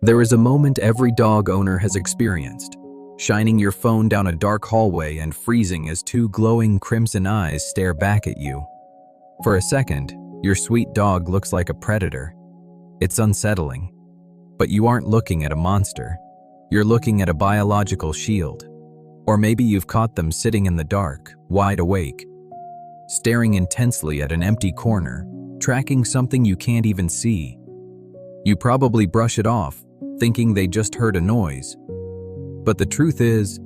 There is a moment every dog owner has experienced, shining your phone down a dark hallway and freezing as two glowing crimson eyes stare back at you. For a second, your sweet dog looks like a predator. It's unsettling. But you aren't looking at a monster. You're looking at a biological shield. Or maybe you've caught them sitting in the dark, wide awake, staring intensely at an empty corner, tracking something you can't even see. You probably brush it off, thinking they just heard a noise. But the truth is,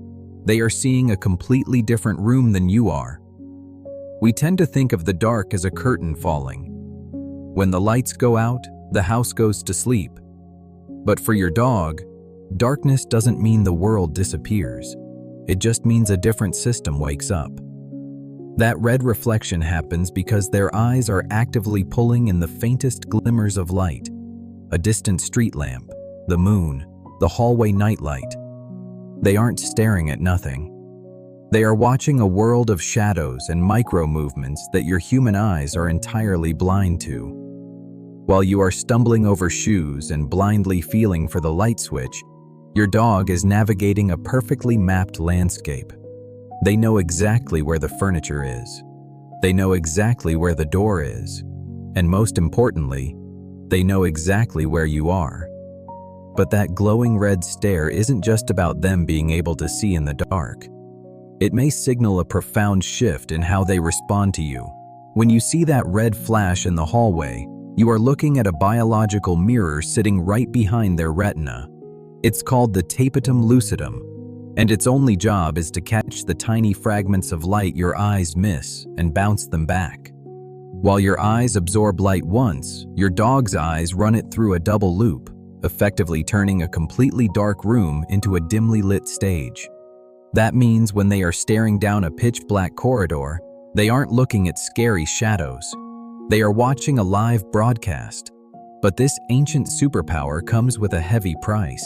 they are seeing a completely different room than you are. We tend to think of the dark as a curtain falling. When the lights go out, the house goes to sleep. But for your dog, darkness doesn't mean the world disappears. It just means a different system wakes up. That red reflection happens because their eyes are actively pulling in the faintest glimmers of light. A distant street lamp, the moon, the hallway nightlight. They aren't staring at nothing. They are watching a world of shadows and micro-movements that your human eyes are entirely blind to. While you are stumbling over shoes and blindly feeling for the light switch, your dog is navigating a perfectly mapped landscape. They know exactly where the furniture is. They know exactly where the door is. And most importantly, they know exactly where you are. But that glowing red stare isn't just about them being able to see in the dark. It may signal a profound shift in how they respond to you. When you see that red flash in the hallway, you are looking at a biological mirror sitting right behind their retina. It's called the Tapetum lucidum, and its only job is to catch the tiny fragments of light your eyes miss and bounce them back. While your eyes absorb light once, your dog's eyes run it through a double loop, effectively turning a completely dark room into a dimly lit stage. That means when they are staring down a pitch-black corridor, they aren't looking at scary shadows. They are watching a live broadcast. But this ancient superpower comes with a heavy price.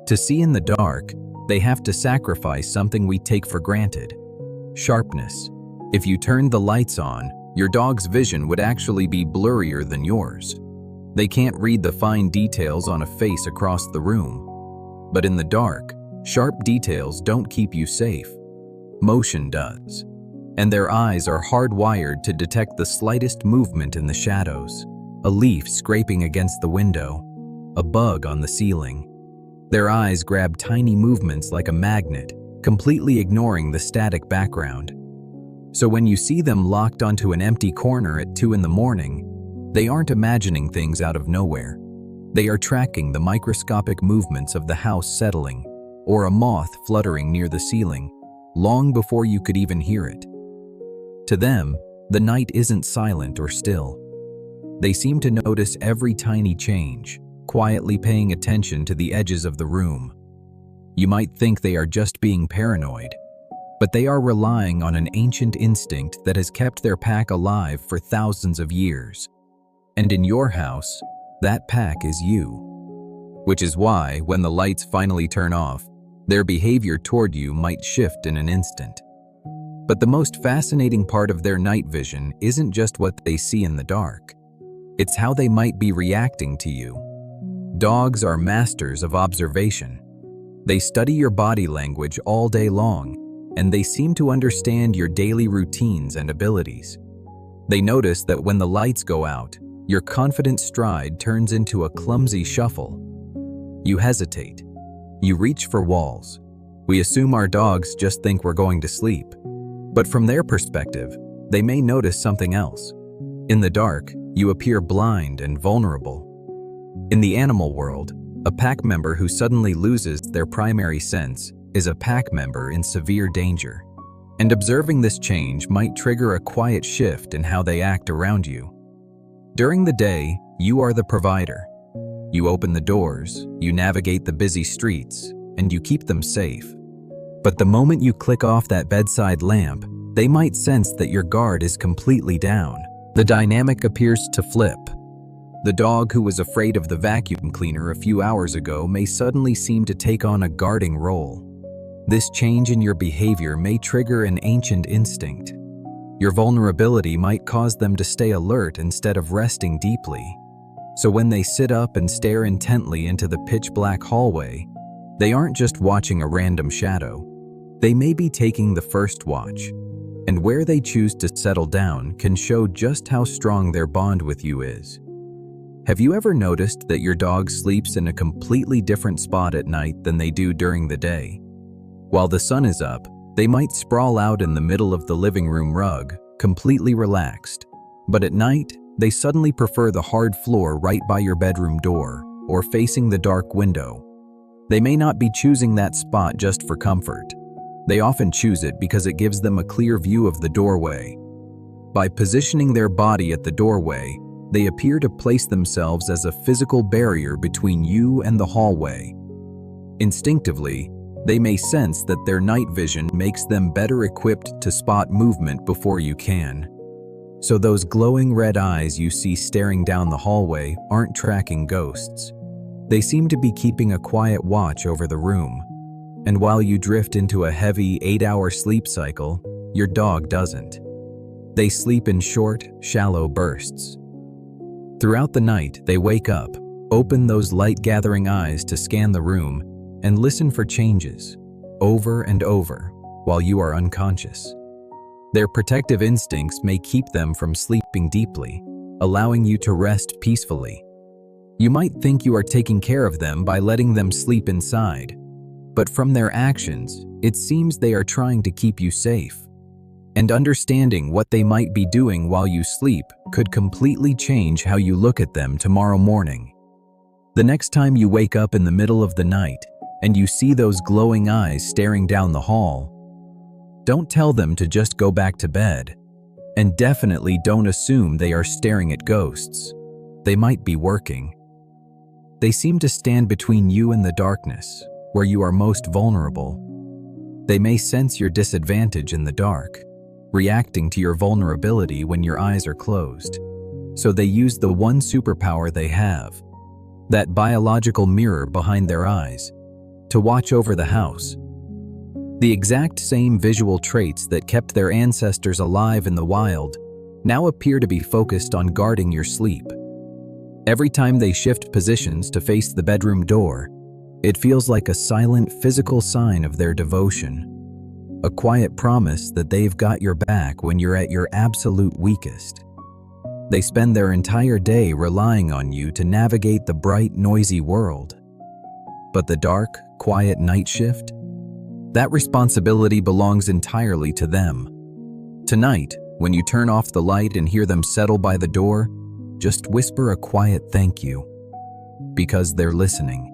To see in the dark, they have to sacrifice something we take for granted: sharpness. If you turned the lights on, your dog's vision would actually be blurrier than yours. They can't read the fine details on a face across the room. But in the dark, sharp details don't keep you safe. Motion does. And their eyes are hardwired to detect the slightest movement in the shadows. A leaf scraping against the window, a bug on the ceiling. Their eyes grab tiny movements like a magnet, completely ignoring the static background. So when you see them locked onto an empty corner at 2 in the morning, they aren't imagining things out of nowhere. They are tracking the microscopic movements of the house settling, or a moth fluttering near the ceiling, long before you could even hear it. To them, the night isn't silent or still. They seem to notice every tiny change, quietly paying attention to the edges of the room. You might think they are just being paranoid, but they are relying on an ancient instinct that has kept their pack alive for thousands of years. And in your house, that pack is you. Which is why, when the lights finally turn off, their behavior toward you might shift in an instant. But the most fascinating part of their night vision isn't just what they see in the dark. It's how they might be reacting to you. Dogs are masters of observation. They study your body language all day long, and they seem to understand your daily routines and abilities. They notice that when the lights go out, your confident stride turns into a clumsy shuffle. You hesitate. You reach for walls. We assume our dogs just think we're going to sleep. But from their perspective, they may notice something else. In the dark, you appear blind and vulnerable. In the animal world, a pack member who suddenly loses their primary sense is a pack member in severe danger. And observing this change might trigger a quiet shift in how they act around you. During the day, you are the provider. You open the doors, you navigate the busy streets, and you keep them safe. But the moment you click off that bedside lamp, they might sense that your guard is completely down. The dynamic appears to flip. The dog who was afraid of the vacuum cleaner a few hours ago may suddenly seem to take on a guarding role. This change in your behavior may trigger an ancient instinct. Your vulnerability might cause them to stay alert instead of resting deeply. So when they sit up and stare intently into the pitch-black hallway, they aren't just watching a random shadow. They may be taking the first watch, and where they choose to settle down can show just how strong their bond with you is. Have you ever noticed that your dog sleeps in a completely different spot at night than they do during the day? While the sun is up, they might sprawl out in the middle of the living room rug, completely relaxed. But at night, they suddenly prefer the hard floor right by your bedroom door or facing the dark window. They may not be choosing that spot just for comfort. They often choose it because it gives them a clear view of the doorway. By positioning their body at the doorway, they appear to place themselves as a physical barrier between you and the hallway. Instinctively, they may sense that their night vision makes them better equipped to spot movement before you can. So those glowing red eyes you see staring down the hallway aren't tracking ghosts. They seem to be keeping a quiet watch over the room. And while you drift into a heavy 8-hour sleep cycle, your dog doesn't. They sleep in short, shallow bursts. Throughout the night, they wake up, open those light-gathering eyes to scan the room, and listen for changes, over and over, while you are unconscious. Their protective instincts may keep them from sleeping deeply, allowing you to rest peacefully. You might think you are taking care of them by letting them sleep inside, but from their actions, it seems they are trying to keep you safe. And understanding what they might be doing while you sleep could completely change how you look at them tomorrow morning. The next time you wake up in the middle of the night and you see those glowing eyes staring down the hall, don't tell them to just go back to bed. And definitely don't assume they are staring at ghosts. They might be working. They seem to stand between you and the darkness, where you are most vulnerable. They may sense your disadvantage in the dark, reacting to your vulnerability when your eyes are closed. So they use the one superpower they have, that biological mirror behind their eyes, to watch over the house. The exact same visual traits that kept their ancestors alive in the wild now appear to be focused on guarding your sleep. Every time they shift positions to face the bedroom door, it feels like a silent physical sign of their devotion, a quiet promise that they've got your back when you're at your absolute weakest. They spend their entire day relying on you to navigate the bright, noisy world. But the dark, quiet night shift? That responsibility belongs entirely to them. Tonight, when you turn off the light and hear them settle by the door, just whisper a quiet thank you, because they're listening.